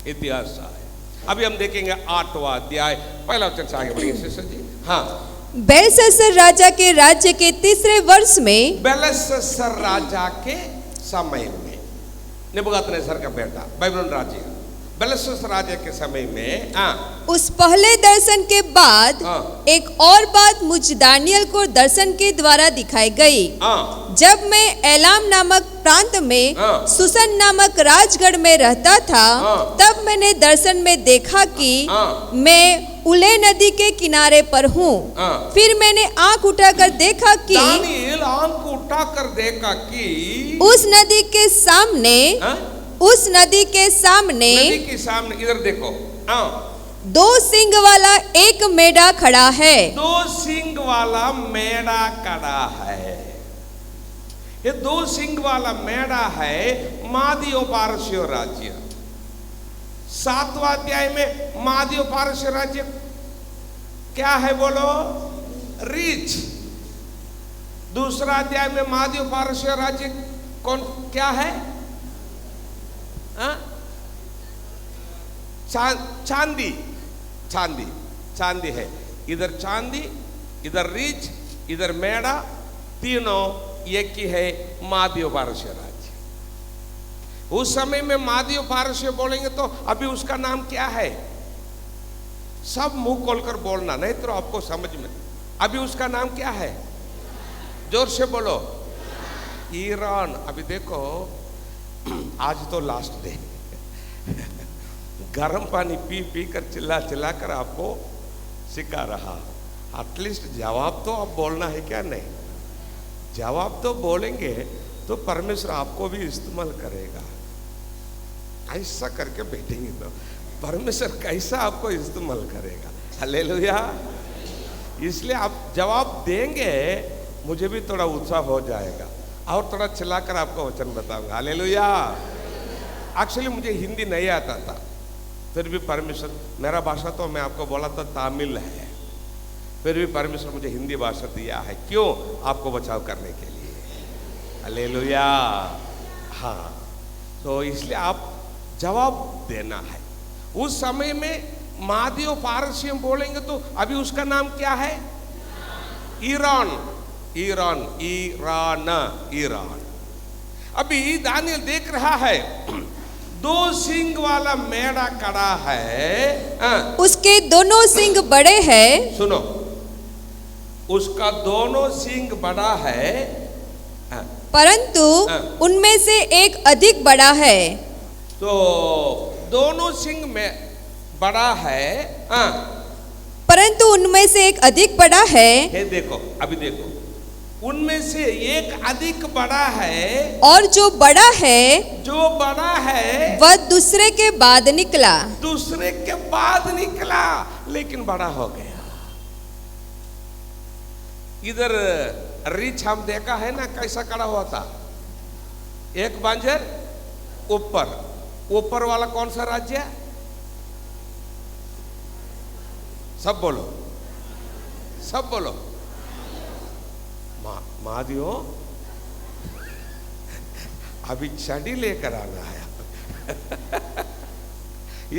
इतिहास है। अभी हम देखेंगे 8वां अध्याय पहला वचन से आगे बढ़िए सिस्टर जी। हाँ, बेलशस्सर राजा के राज्य के तीसरे वर्ष में, बेलशस्सर राजा के समय में, नेबूकदनेस्सर का बेटा बाबिलोन राज्य, बेलशस्सर राजा के समय में, उस पहले दर्शन के बाद एक और बात मुझ दानियल को दर्शन के द्वारा दिखाई गई। जब मैं एलाम नामक प्रांत में सुसन नामक राजगढ़ में रहता था, तब मैंने दर्शन में देखा कि मैं उले नदी के किनारे पर हूँ। फिर मैंने आंख उठाकर देखा कि दानियल आंख उठाकर देखा कि उस नदी के सामने, उस नदी के सामने, नदी के सामने, इधर देखो, 2 सींग वाला एक मेढ़ा खड़ा है। 2 सींग वाला मेढ़ा खड़ा है। ये 2 सींग वाला मेढ़ा है मादियो पारसियों राज्य। 7वां अध्याय में मादियो पारसियों राज्य क्या है बोलो? रीच। दूसरा अध्याय में मादियो पारसियों राज्य कौन क्या है? चांदी, चांदी, चांदी है। इधर चांदी, इधर रीच, इधर मेढ़ा, तीनों एक ही है मादियो पारसियों राज्य। उस समय में मादियो पारसियों बोलेंगे तो अभी उसका नाम क्या है? सब मुंह खोलकर बोलना, नहीं तो आपको समझ में। अभी उसका नाम क्या है? जोर से बोलो। ईरान। अभी देखो, आज तो लास्ट डे गर्म पानी पी पी कर चिल्ला चिल्ला कर आपको सिखा रहा। एटलीस्ट जवाब तो आप बोलना है क्या? नहीं, जवाब तो बोलेंगे तो परमेश्वर आपको भी इस्तेमाल करेगा। ऐसा करके बैठेंगे तो परमेश्वर कैसा आपको इस्तेमाल करेगा। हालेलुया। इसलिए आप जवाब देंगे, मुझे भी थोड़ा उत्साह हो जाएगा और थोड़ा चिल्लाकर आपको वचन बताऊंगा। हालेलुया। एक्चुअली मुझे हिंदी नहीं आता था, फिर भी परमेश्वर, मेरा भाषा तो मैं आपको बोला था तमिल है, फिर भी परमेश्वर मुझे हिंदी भाषा दिया है। क्यों? आपको बचाव करने के लिए। हालेलुया। हाँ, तो इसलिए आप जवाब देना है। उस समय में मादियो पारसियों बोलेंगे तो अभी उसका नाम क्या है? Iran, Iran, Iran, Iran. अभी दानियल देख रहा है 2 सींग वाला मेढ़ा खड़ा है। उसके दोनों सींग बड़े हैं। सुनो, उसका दोनों सींग बड़ा है, परंतु उनमें से एक अधिक बड़ा है। तो दोनों सींग में बड़ा है, परंतु उनमें से एक अधिक बड़ा है। देखो, अभी देखो, उनमें से एक अधिक बड़ा है, और जो बड़ा है, जो बड़ा है वह दूसरे के बाद निकला। दूसरे के बाद निकला, लेकिन बड़ा हो गया। इधर रीछ हम देखा है ना, कैसा खड़ा हुआ था? एक बांजर ऊपर, ऊपर वाला कौन सा राज्य? सब बोलो, सब बोलो। मादियो अभी छड़ी लेकर आना है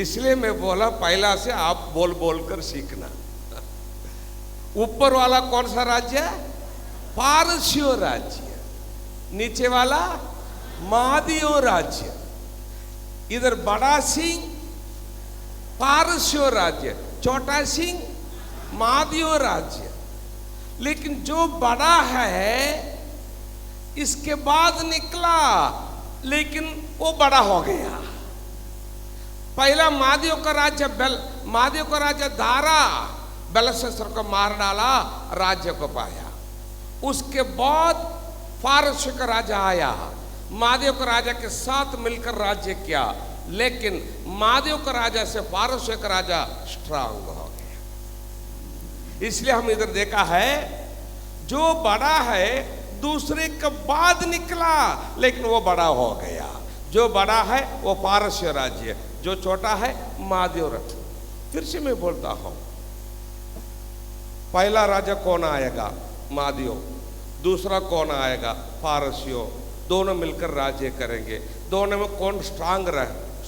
इसलिए मैं बोला पहला से आप बोल बोल कर सीखना। ऊपर वाला कौन सा राज्य? पारसियों राज्य। नीचे वाला मादियो राज्य। इधर बड़ा सिंह पारसियों राज्य, छोटा सिंह मादियो राज्य। लेकिन जो बड़ा है इसके बाद निकला, लेकिन वो बड़ा हो गया। पहला मादियो का राज्य मादियो का राज्य धारा बेलशस्सर को मार डाला, राज्य को पाया। उसके बाद फारस का राजा आया, मादियो का राजा के साथ मिलकर राज्य किया, लेकिन मादियो का राजा से फारस का राजा स्ट्रांग हो गया। इसलिए हम इधर देखा है, जो बड़ा है दूसरे के बाद निकला, लेकिन वो बड़ा हो गया। जो बड़ा है वो पारस्य राज्य, जो छोटा है मादियो राज्य। फिर से मैं बोलता हूं, पहला राजा कौन आएगा? मादियो। दूसरा कौन आएगा? पारसियो। दोनों मिलकर राज्य करेंगे। दोनों में कौन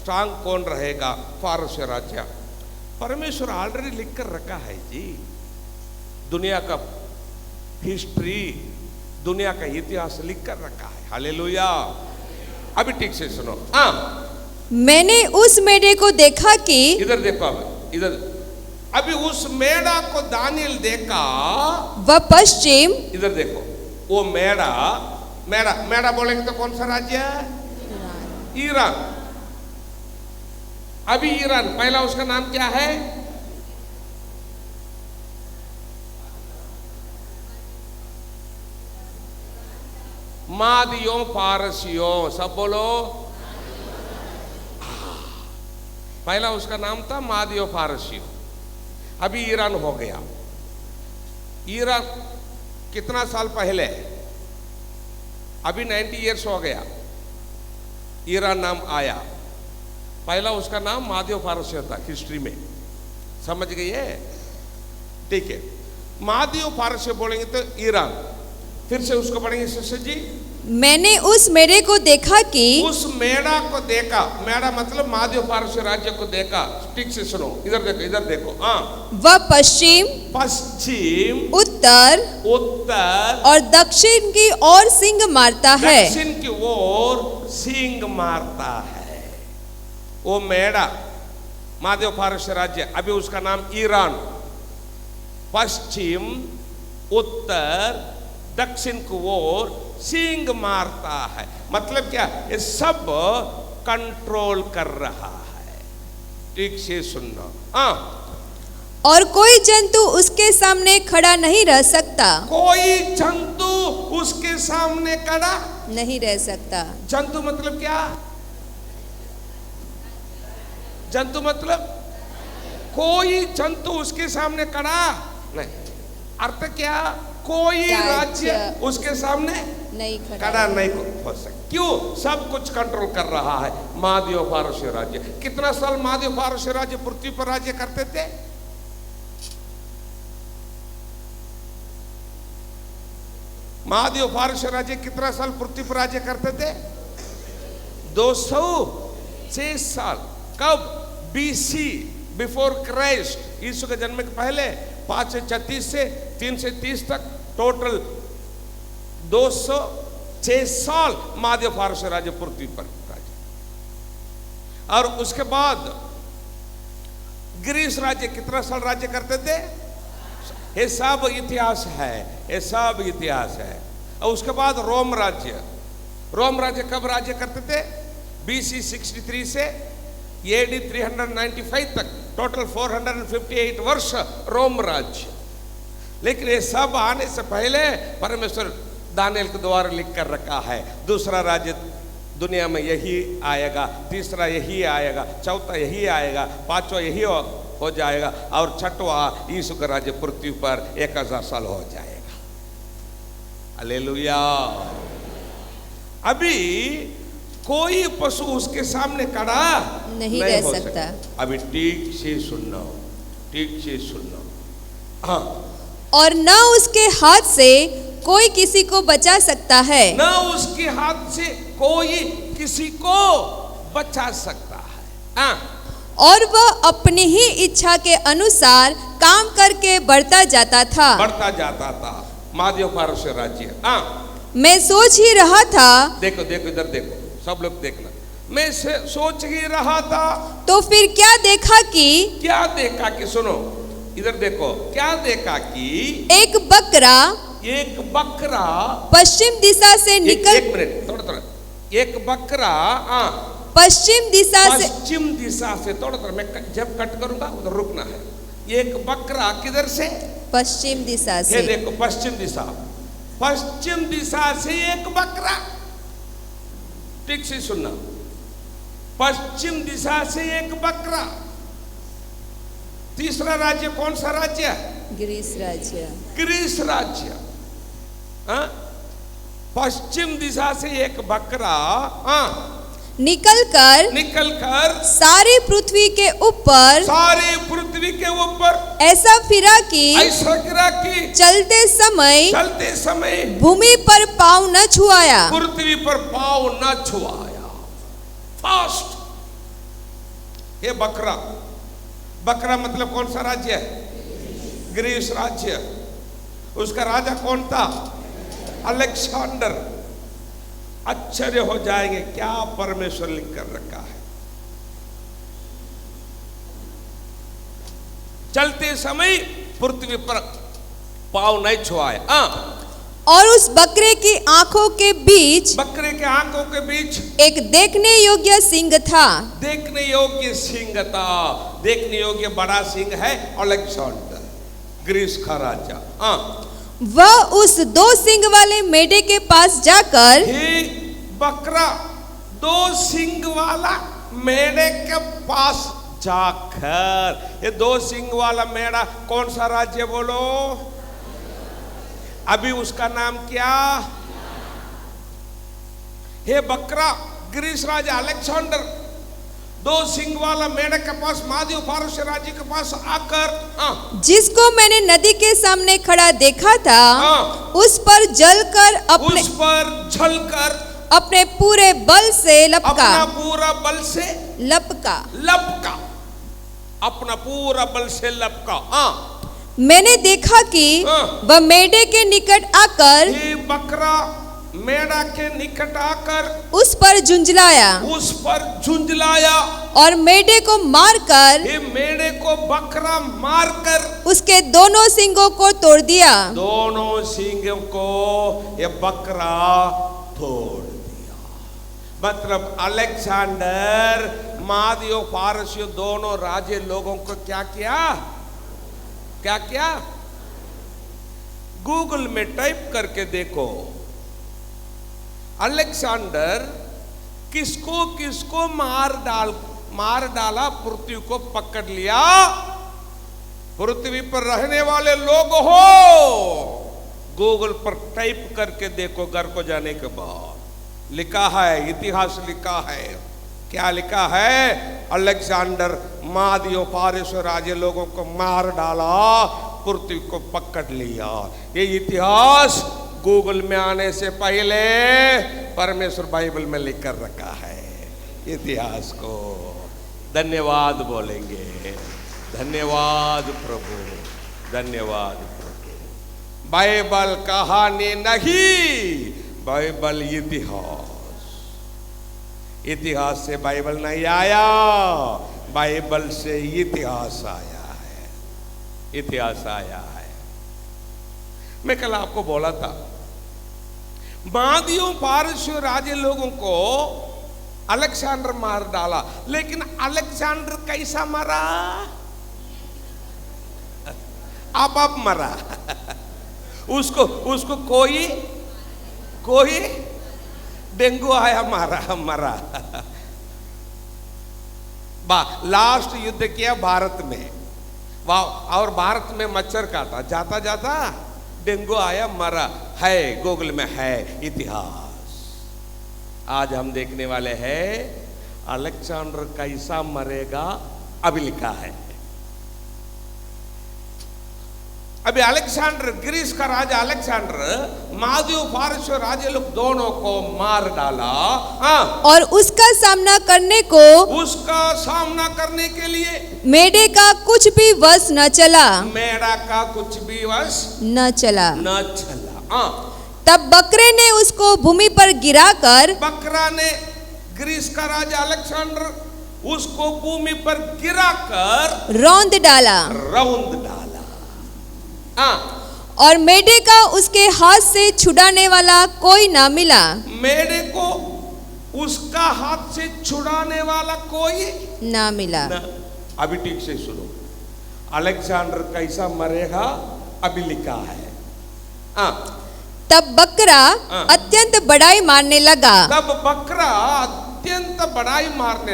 स्ट्रांग कौन रहेगा? फारसी राज्य। परमेश्वर ऑलरेडी लिख कर रखा है जी, दुनिया का हिस्ट्री, दुनिया का इतिहास लिख कर रखा है। हालेलुया। अभी ठीक से सुनो। हाँ, मैंने उस मेढ़े को देखा कि, इधर देखो, अब इधर, अभी उस मेढ़ा को दानियल देखा, वह पश्चिम, इधर देखो, वो मेढ़ा, मेढ़ा मेढ़ा बोलेंगे तो कौन सा राज्य है? ईरान। अभी ईरान, पहला उसका नाम क्या है? मादियों पारसियों, सब बोलो। पहला उसका नाम था मादियों पारसियों, अभी ईरान हो गया। ईरान कितना साल पहले? अभी 90 इयर्स हो गया, ईरान नाम आया। पहला उसका नाम मादियों पारसियों था हिस्ट्री में, समझ गई है? ठीक है, मादियों पारसियों बोलेंगे तो ईरान। फिर से उसको पढ़ेंगे सिस्टर जी। मैंने उस मेढ़े को देखा कि, उस मेढ़ा को देखा, मेढ़ा मतलब मादियों पारसी राज्य को देखा। ठीक से सुनो, इधर देखो, इधर देखो। हाँ, वह पश्चिम, पश्चिम, उत्तर उत्तर और दक्षिण की ओर सींग मारता है। दक्षिण की ओर सींग मारता है। वो मेढ़ा मादियों पारसी राज्य, अभी उसका नाम ईरान। पश्चिम, उत्तर, दक्षिण की ओर सींग मारता है। मतलब क्या? ये सब कंट्रोल कर रहा है। ठीक से सुनना। हाँ, और कोई जंतु उसके सामने खड़ा नहीं रह सकता। कोई जंतु उसके सामने खड़ा नहीं रह सकता। जंतु मतलब क्या? जंतु मतलब कोई जंतु उसके सामने खड़ा नहीं। अर्थ क्या? कोई राज्य उसके सामने नहीं खड़ा नहीं हो सकता। क्यों? सब कुछ कंट्रोल कर रहा है मादियों पारसी राज्य। कितना साल मादियों पारसी राज्य पृथ्वी पर राज्य करते थे? मादियों पारसी राज्य कितना साल पृथ्वी पर राज्य करते थे? 206 साल। कब? BC, बिफोर क्राइस्ट, यीशु के जन्म के पहले। 536 से 330 तक टोटल 206 साल मादियों पारसी राज्य पृथ्वी पर राज्य। और उसके बाद ग्रीस राज्य कितना साल राज्य करते थे? ये सब इतिहास है, ये सब इतिहास है। और उसके बाद रोम राज्य। रोम राज्य कब राज्य करते थे? BC 63 से AD 395 तक, टोटल 458 वर्ष रोम राज्य। लेकिन ये सब आने से पहले परमेश्वर दानियल के द्वारा लिख कर रखा है। दूसरा राज्य दुनिया में यही आएगा, तीसरा यही आएगा, चौथा यही आएगा, पांचवा यही हो जाएगा, और छठवां यीशु का राज्य पृथ्वी पर 1000 साल हो जाएगा। हालेलुया। अभी कोई पशु उसके सामने खड़ा नहीं रह सकता। अभी ठीक से सुनना, ठीक से सुनना। हाँ, और न उसके हाथ से कोई किसी को बचा सकता है। न उसके हाथ से कोई किसी को बचा सकता है। हाँ, और वह अपनी ही इच्छा के अनुसार काम करके बढ़ता जाता था। बढ़ता जाता था मादियों पारसी राज्य। हाँ, मैं सोच ही रहा था, देखो देखो, इधर देखो, सब लोग देखना। मैं सोच ही रहा था, तो फिर क्या देखा कि, क्या देखा कि, सुनो इधर देखो, क्या देखा कि एक बकरा पश्चिम दिशा से निकल, एक मिनट, थोड़ा थोड़ा, एक बकरा पश्चिम दिशा से थोड़ा थोड़ा, मैं जब कट करूंगा उधर रुकना है। एक बकरा किधर से? पश्चिम दिशा से। ये देखो, पश्चिम दिशा, पश्चिम दिशा से एक बकरा। ठीक से सुनना, पश्चिम दिशा से एक बकरा। तीसरा राज्य कौन सा राज्य? ग्रीस राज्य। ग्रीस राज्य। पश्चिम दिशा से एक बकरा निकलकर सारी पृथ्वी के ऊपर, ऐसा फिरा कि चलते समय भूमि पर पांव न छुआया। पृथ्वी पर पांव न छुआया। फास्ट ये बकरा, बकरा मतलब कौन सा राज्य है? ग्रीस राज्य। उसका राजा कौन था? अलेक्जेंडर। आश्चर्य हो जाएंगे क्या परमेश्वर लिख कर रखा है। चलते समय पृथ्वी पर पांव नहीं छुआए। और उस बकरे की आंखों के बीच, बकरे के आंखों के बीच एक देखने योग्य सिंह था। देखने योग्य सिंह था। देखने योग्य बड़ा सिंह है अलेक्जेंडर, ग्रीस का राजा। वह उस दो सिंग वाले मेढे के पास जाकर, ही बकरा दो सिंग वाला मेढे के पास जाकर, ये दो सिंग वाला मेढा कौन सा राज्य बोलो? अभी उसका नाम क्या? हे बकरा, ग्रीस राजा अलेक्जेंडर दो सिंग वाला मेढे के पास, मादी फारस राज्य के पास आकर, जिसको मैंने नदी के सामने खड़ा देखा था, उस पर जलकर अपने पूरे बल से लपका। अपना पूरा बल से लपका। अपना पूरा बल से लपका। मैंने देखा कि वह मेढे के निकट आकर, ये बकरा मेढा के निकट आकर उस पर झुंझलाया और मेढे को मारकर, ये मेढे को बकरा मारकर उसके दोनों सिंगों को तोड़ दिया। दोनों सिंगों को ये बकरा तोड़ दिया। मतलब अलेक्जेंडर मादियो फारसियो दोनों राज्य लोगों को क्या किया? गूगल में टाइप करके देखो, अलेक्जेंडर किसको मार डाला, पृथ्वी को पकड़ लिया। पृथ्वी पर रहने वाले लोग हो, गूगल पर टाइप करके देखो घर को जाने के बाद। लिखा है, इतिहास लिखा है। क्या लिखा है? अलेक्जेंडर मादियो फारस राज्य लोगों को मार डाला, पृथ्वी को पकड़ लिया। ये इतिहास गूगल में आने से पहले परमेश्वर बाइबल में लिख कर रखा है इतिहास को। धन्यवाद बोलेंगे। धन्यवाद प्रभु, धन्यवाद प्रभु। बाइबल कहानी नहीं, बाइबल इतिहास से बाइबल नहीं आया, बाइबल से इतिहास आया है। इतिहास आया है। मैं कल आपको बोला था, मादियों फारसियों राज्य लोगों को अलेक्जेंडर मार डाला, लेकिन अलेक्जेंडर कैसा मरा? आप मरा। उसको कोई डेंगू आया, मरा। लास्ट युद्ध किया भारत में, और भारत में मच्छर काटा, जाता जाता डेंगू आया, मरा। है गूगल में है इतिहास। आज हम देखने वाले हैं अलेक्जेंडर कैसा मरेगा, अभी लिखा है। अभी अलेक्जेंडर, ग्रीस का राजा अलेक्जेंडर मादियो फारसियों राज्य लोग दोनों को मार डाला। और उसका सामना करने के लिए मेढे का कुछ भी वश न चला। मेढा का कुछ भी वश न चला। तब बकरे ने उसको भूमि पर गिराकर, बकरा ने, ग्रीस का राजा अलेक्जेंडर उसको भूमि पर गिराकर रौंद डाला। और मेढे का उसके हाथ से छुड़ाने वाला कोई ना मिला। मेढे को उसका हाथ से छुड़ाने वाला कोई ना मिला। अभी ठीक से सुनो, अलेक्जेंडर कैसा मरेगा अभी लिखा है। तब बकरा अत्यंत बड़ाई मारने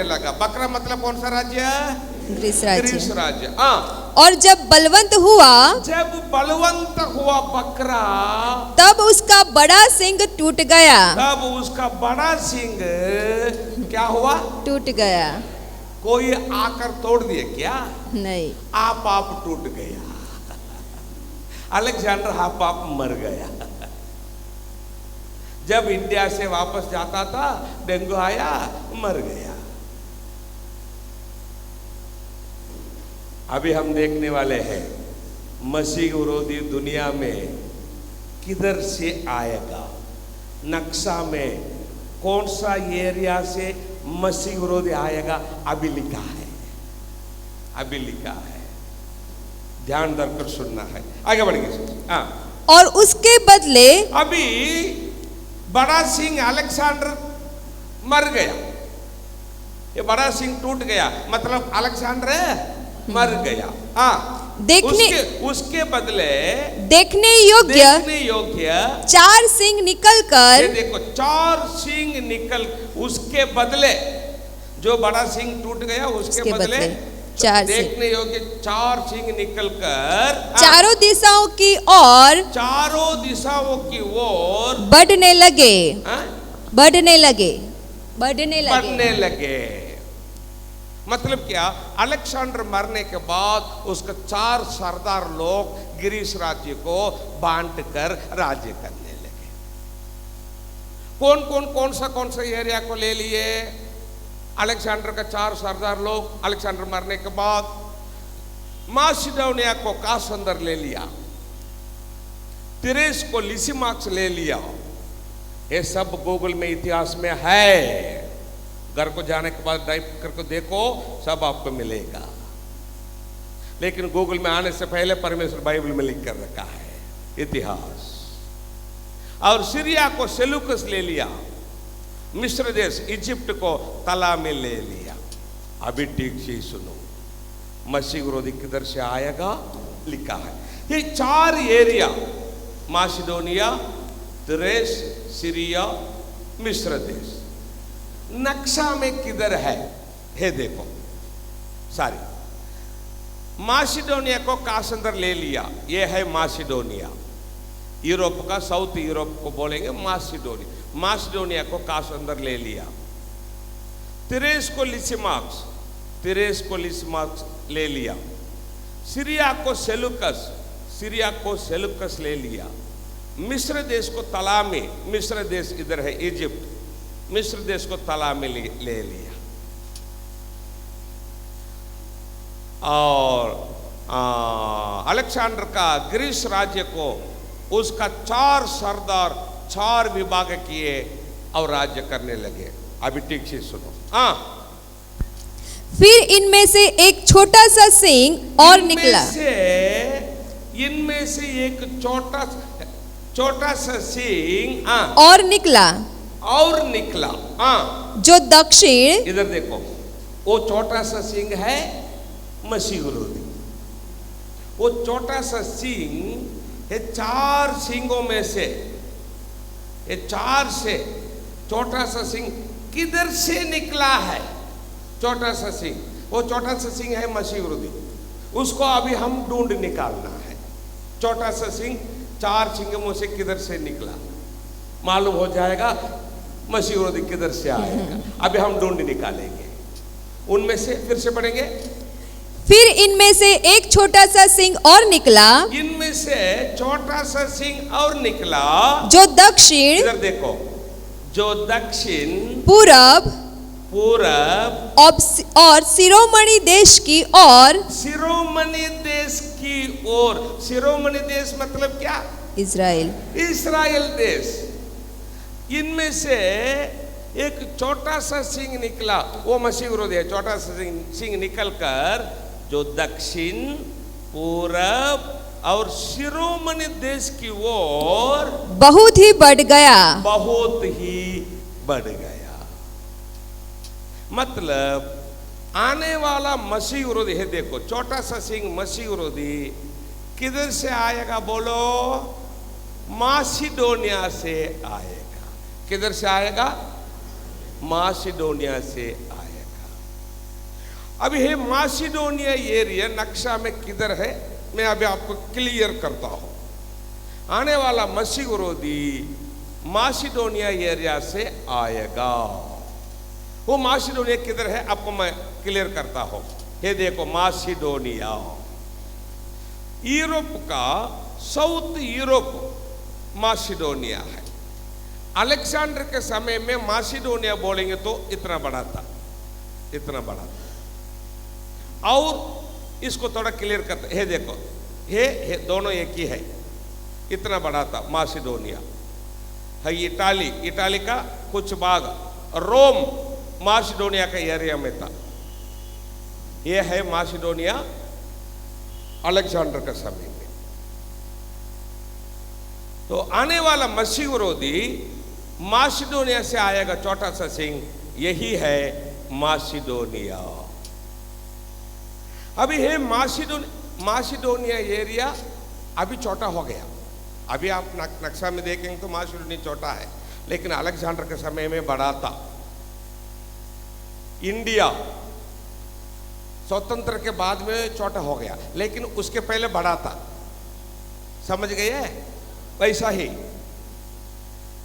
लगा। बकरा मतलब कौन सा राज्य? ग्रीस राज्य। और जब बलवंत हुआ बकरा, तब उसका बड़ा सिंग टूट गया। क्या हुआ? टूट गया। कोई आकर तोड़ दिए क्या? नहीं, आप टूट गया। अलेक्जेंडर आप मर गया। जब इंडिया से वापस जाता था, डेंगू आया, मर गया। अभी हम देखने वाले हैं मसीह विरोधी दुनिया में किधर से आएगा, नक्शा में कौन सा एरिया से मसीह विरोधी आएगा, अभी लिखा है, अभी लिखा है, ध्यान देकर सुनना है। आगे बढ़ेंगे। हाँ, और उसके बदले अभी बड़ा सिंह अलेक्जेंडर मर गया, ये बड़ा सिंह टूट गया, मतलब अलेक्जेंडर मर गया। हाँ, उसके बदले देखने योग्य 4 सिंह निकलकर, ये देखो 4 सिंह निकल, उसके बदले जो बड़ा सिंह टूट गया उसके बदले 4 देखने योग्य 4 सिंह निकलकर चारों दिशाओं की ओर, चारों दिशाओं की ओर बढ़ने लगे, बढ़ने लगे। मतलब क्या, अलेक्जेंडर मरने के बाद उसका 4 सरदार लोग ग्रीस राज्य को बांट कर राज्य करने लगे। कौन सा एरिया को ले लिए? अलेक्जेंडर का 4 सरदार लोग अलेक्जेंडर मरने के बाद मासिडोनिया को कासंदर ले लिया, तिरेस को लिसिमाक्स ले लिया। ये सब गूगल में इतिहास में है, घर को जाने के बाद टाइप करके देखो, सब आपको मिलेगा। लेकिन गूगल में आने से पहले परमेश्वर बाइबल में लिख कर रखा है इतिहास। और सीरिया को सेलूकस ले लिया, मिस्र देश इजिप्ट को तला में ले लिया। अभी ठीक से सुनो, मसीह विरोधी किधर से आएगा लिखा है। ये 4 एरिया, मासिडोनिया, तिरेस, सीरिया, मिस्र देश, नक्शा में किधर है देखो सारी। मासिडोनिया को कासंदर ले लिया, ये है मासिडोनिया, यूरोप का, साउथ यूरोप को बोलेंगे मासिडोनिया। मासिडोनिया को कासंदर ले लिया। तिरेस को लिसिमाक्स ले लिया। सीरिया को सेलूकस ले लिया। मिस्र देश को तला में, मिस्र देश इधर है इजिप्ट, मिस्र देश को तला में ले लिया। और अलेक्जेंडर का ग्रीस राज्य को उसका 4 सरदार 4 विभाग किए और राज्य करने लगे। अभी ठीक से सुनो। फिर इनमें से एक छोटा सा सिंह और निकला, इनमें से एक छोटा सा सिंह और निकला, जो दक्षिण, इधर देखो, वो छोटा सा सिंह है मसीह विरोधी। वो छोटा सा सिंह ये 4 सिंहों में से, ये 4 से छोटा सा सिंह किधर से निकला है? छोटा सा सिंह, वो छोटा सा सिंह है मसीह विरोधी, उसको अभी हम ढूंढ निकालना है। छोटा सा सिंह 4 सिंहों से किधर से निकला, मालूम हो जाएगा मसीह विरोधी किधर से आएगा। अभी हम ढूंढ निकालेंगे उनमें से। फिर से पढ़ेंगे। फिर इनमें से एक छोटा सा सिंह और निकला, इनमें से छोटा सा सिंह और निकला, जो दक्षिण, इधर देखो, जो दक्षिण, पूरब और शिरोमणि देश की ओर, शिरोमणि देश की ओर। शिरोमणि देश मतलब क्या? इस्राएल देश। इनमें से एक छोटा सा सिंह निकला, वो मसीह विरोधी है। छोटा सा सिंह निकलकर जो दक्षिण, पूरब और शिरोमणि देश की ओर बहुत ही बढ़ गया, मतलब आने वाला मसीह विरोधी है। देखो, छोटा सा सिंह मसीह विरोधी किधर से आएगा बोलो? मासिडोनिया से आएगा। किधर से आएगा? मासिडोनिया से आएगा। अभी है मासिडोनिया एरिया नक्शा में किधर है, मैं अभी आपको क्लियर करता हूं। आने वाला मसीह विरोधी मासिडोनिया एरिया से आएगा। वो मासिडोनिया किधर है आपको मैं क्लियर करता हूं। ये देखो, मासिडोनिया यूरोप का, साउथ यूरोप मासिडोनिया है। अलेक्जेंडर के समय में मासिडोनिया बोलेंगे तो इतना बड़ा था, इतना बड़ा था। और इसको थोड़ा क्लियर करते हैं। देखो हे दोनों एक ही है, इतना बड़ा था मासिडोनिया है। इटाली, इटाली का कुछ भाग, रोम मासिडोनिया का एरिया में था। ये है मासिडोनिया अलेक्जेंडर के समय में। तो आने वाला मसीह विरोधी मासिडोनिया से आएगा, छोटा सा सिंह, यही है मासिडोनिया। अभी है मासिडोनिया एरिया अभी छोटा हो गया। अभी आप नक्शा में देखेंगे तो मासिडोनिया छोटा है, लेकिन अलेक्जेंडर के समय में बड़ा था। इंडिया स्वतंत्र के बाद में छोटा हो गया, लेकिन उसके पहले बड़ा था। समझ गए? वैसा ही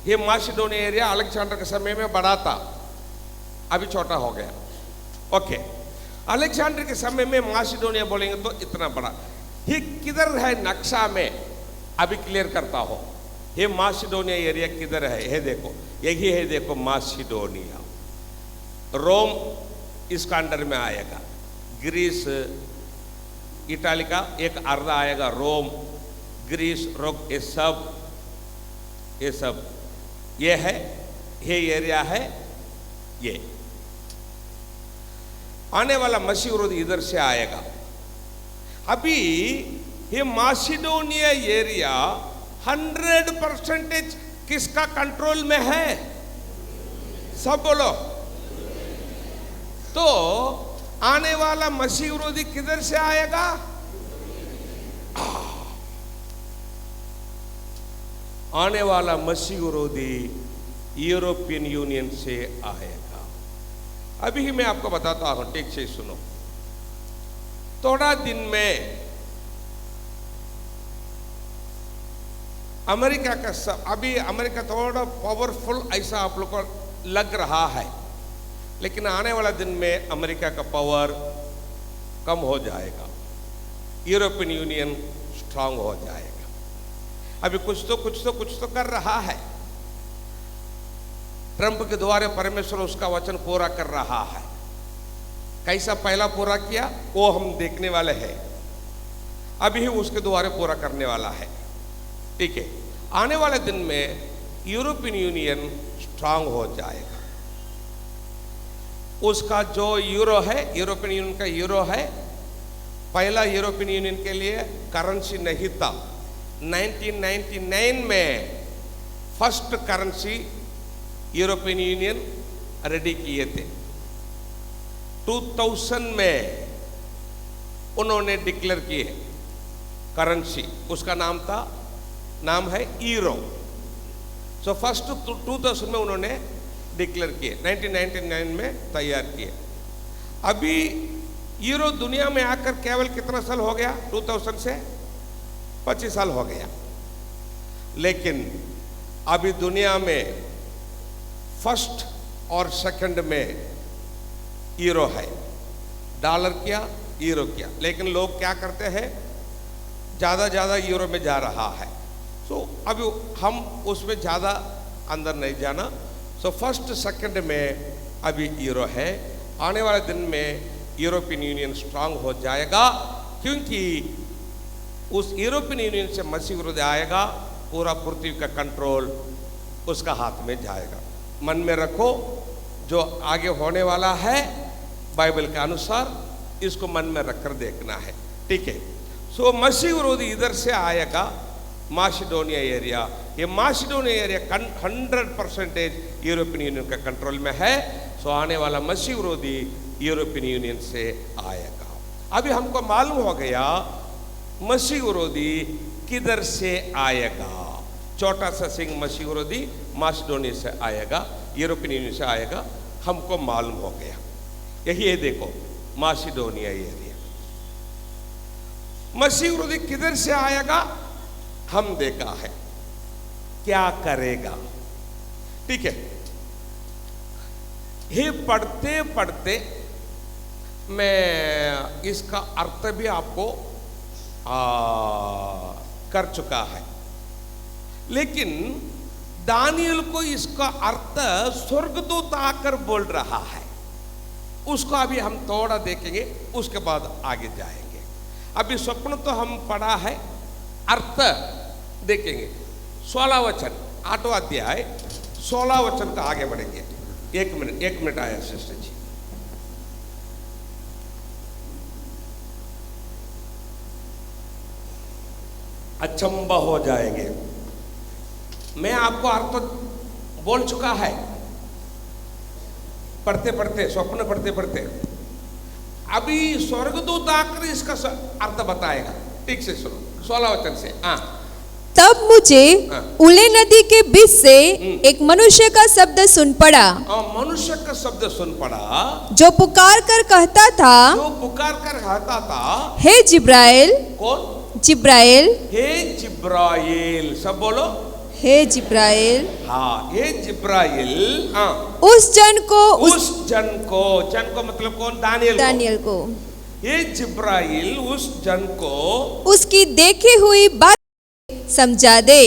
ये मासिडोनिया एरिया अलेक्जेंडर के समय में बड़ा था, अभी छोटा हो गया। ओके, अलेक्जेंडर के समय में मासिडोनिया बोलेंगे तो इतना बड़ा। ये किधर है नक्शा में, अभी क्लियर करता हो। ये मासिडोनिया एरिया किधर है? ये देखो, यही है, देखो मासिडोनिया। रोम इसका अंडर में आएगा, ग्रीस, इटाली का एक अर्धा आएगा, रोम, ग्रीस, रोम, ये सब ये है, ये एरिया है। ये आने वाला मसीह विरोधी इधर से आएगा। अभी ये मासिडोनिया एरिया 100% किसका कंट्रोल में है? सब बोलो। तो आने वाला मसीह विरोधी किधर से आएगा? आने वाला मसीह विरोधी यूरोपियन यूनियन से आएगा। अभी ही मैं आपको बताता हूं, ठीक से सुनो। थोड़ा दिन में अमेरिका का अभी अमेरिका थोड़ा पावरफुल ऐसा आप लोग को लग रहा है, लेकिन आने वाला दिन में अमेरिका का पावर कम हो जाएगा, यूरोपियन यूनियन स्ट्रांग हो जाएगा। अभी कुछ तो कर रहा है। ट्रंप के द्वारा परमेश्वर उसका वचन पूरा कर रहा है। कैसा पहला पूरा किया वो हम देखने वाले हैं, अभी ही उसके द्वारा पूरा करने वाला है। ठीक है, आने वाले दिन में यूरोपियन यूनियन स्ट्रांग हो जाएगा। उसका जो यूरो है, यूरोपियन यूनियन का यूरो है, पहला यूरोपियन यूनियन के लिए करेंसी नहीं था। 1999 में first currency European union ready किए थे। 2000 में उन्होंने डिक्लेयर किए करेंसी, उसका नाम है यूरो। सो फर्स्ट 2000 में उन्होंने डिक्लेयर किए, 1999 में तैयार किए। अभी यूरो दुनिया में आकर केवल कितना साल हो गया? 2000 से 25 साल हो गया। लेकिन अभी दुनिया में फर्स्ट और सेकंड में यूरो है। डॉलर किया, यूरो किया, लेकिन लोग क्या करते हैं, ज़्यादा यूरो में जा रहा है। सो अभी हम उसमें ज़्यादा अंदर नहीं जाना। सो फर्स्ट सेकंड में अभी यूरो है। आने वाले दिन में यूरोपियन यूनियन स्ट्रांग हो जाएगा, क्योंकि उस यूरोपियन यूनियन से मसीह विरोधी आएगा, पूरा पृथ्वी का कंट्रोल उसका हाथ में जाएगा। मन में रखो, जो आगे होने वाला है बाइबल के अनुसार, इसको मन में रखकर देखना है। ठीक है, सो मसीह विरोधी इधर से आएगा, मासिडोनिया एरिया। ये मासिडोनिया एरिया 100% यूरोपियन यूनियन का कंट्रोल में है। सो आने वाला मसीह विरोधी यूरोपियन यूनियन से आएगा। अभी हमको मालूम हो गया मसीह विरोधी किधर से आएगा। छोटा सा सिंह मसीह विरोधी मासिडोनिया से आएगा, यूरोपियन यूनियन से आएगा, हमको मालूम हो गया। यही है, देखो मासिडोनिया एरिया। मसीह विरोधी किधर से आएगा हम देखा है, क्या करेगा। ठीक है, ये पढ़ते पढ़ते मैं इसका अर्थ भी आपको कर चुका है, लेकिन दानियल को इसका अर्थ स्वर्गदूत आकर बोल रहा है। उसको अभी हम थोड़ा देखेंगे, उसके बाद आगे जाएंगे। अभी स्वप्न तो हम पढ़ा है, अर्थ देखेंगे। 16 वचन 8वां अध्याय 16 वचन का आगे बढ़ेंगे। एक मिनट आया सिस्टर जी। अचंबा हो जाएंगे। मैं आपको अर्थ बोल चुका है पढ़ते पढ़ते, स्वप्न पढ़ते पढ़ते। अभी स्वर्गदूत आकर इसका अर्थ बताएगा। ठीक से सुनो 16 वचन से। तब मुझे उले नदी के बीच से एक मनुष्य का शब्द सुन पड़ा। मनुष्य का शब्द सुन पड़ा, जो पुकार कर कहता था, हे जिब्राइल। कौन? जिब्राइल। हे जिब्राइल, सब बोलो। हे जिब्राइल। हाँ, हे जिब्राइल। उस जन को मतलब कौन? दानियल को। हे जिब्राइल उस जन को उसकी देखी हुई बात समझा दे।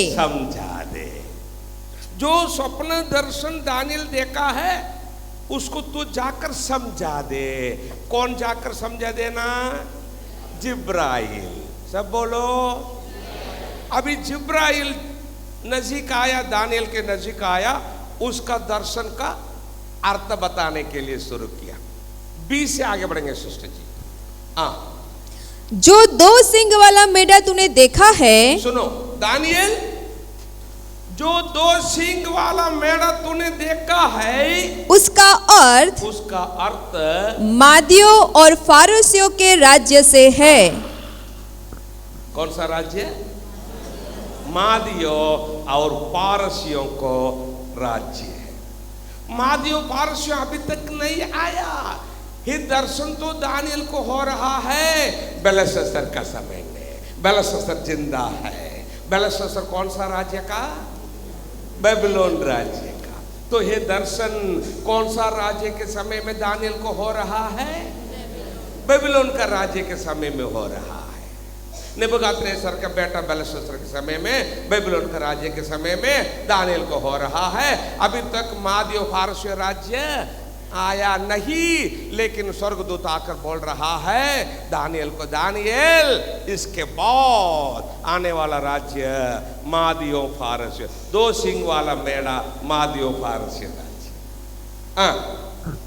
जो स्वप्न दर्शन दानियल देखा है उसको तू जाकर समझा दे। कौन जाकर समझा देना? जिब्राइल। सब बोलो। अभी जिब्राइल नजीक आया, दानियल के नजीक आया, उसका दर्शन का अर्थ बताने के लिए शुरू किया। 20 से आगे बढ़ेंगे सिस्टर जी। जो 2 सिंग वाला मेढ़ा तूने देखा है। सुनो दानियल, जो 2 सिंग वाला मेढ़ा तूने देखा है, उसका अर्थ मादियों और फारसियों के राज्य से है। कौन सा राज्य? मादियों और पारसियों को राज्य है। मादियों पारसियों अभी तक नहीं आया। ये दर्शन तो दानियल को हो रहा है बेलशस्सर का समय में। बेलशस्सर जिंदा है। बेलशस्सर कौन सा राज्य का? बेबीलोन राज्य का। तो ये दर्शन कौन सा राज्य के समय में दानियल को हो रहा है? बेबीलोन का राज्य के समय में हो रहा है। नेबूकदनेस्सर का बेटा बेलशस्सर के समय में, बेबीलोन का राज्य के समय में दानियल को हो रहा है। अभी तक मादियो फारसियों राज्य आया नहीं, लेकिन स्वर्गदूत आकर बोल रहा है दानियल को, दानियल इसके बाद आने वाला राज्य मादियो फारसियों, 2 सिंग वाला मेढ़ा मादियो फारसियों राज्य।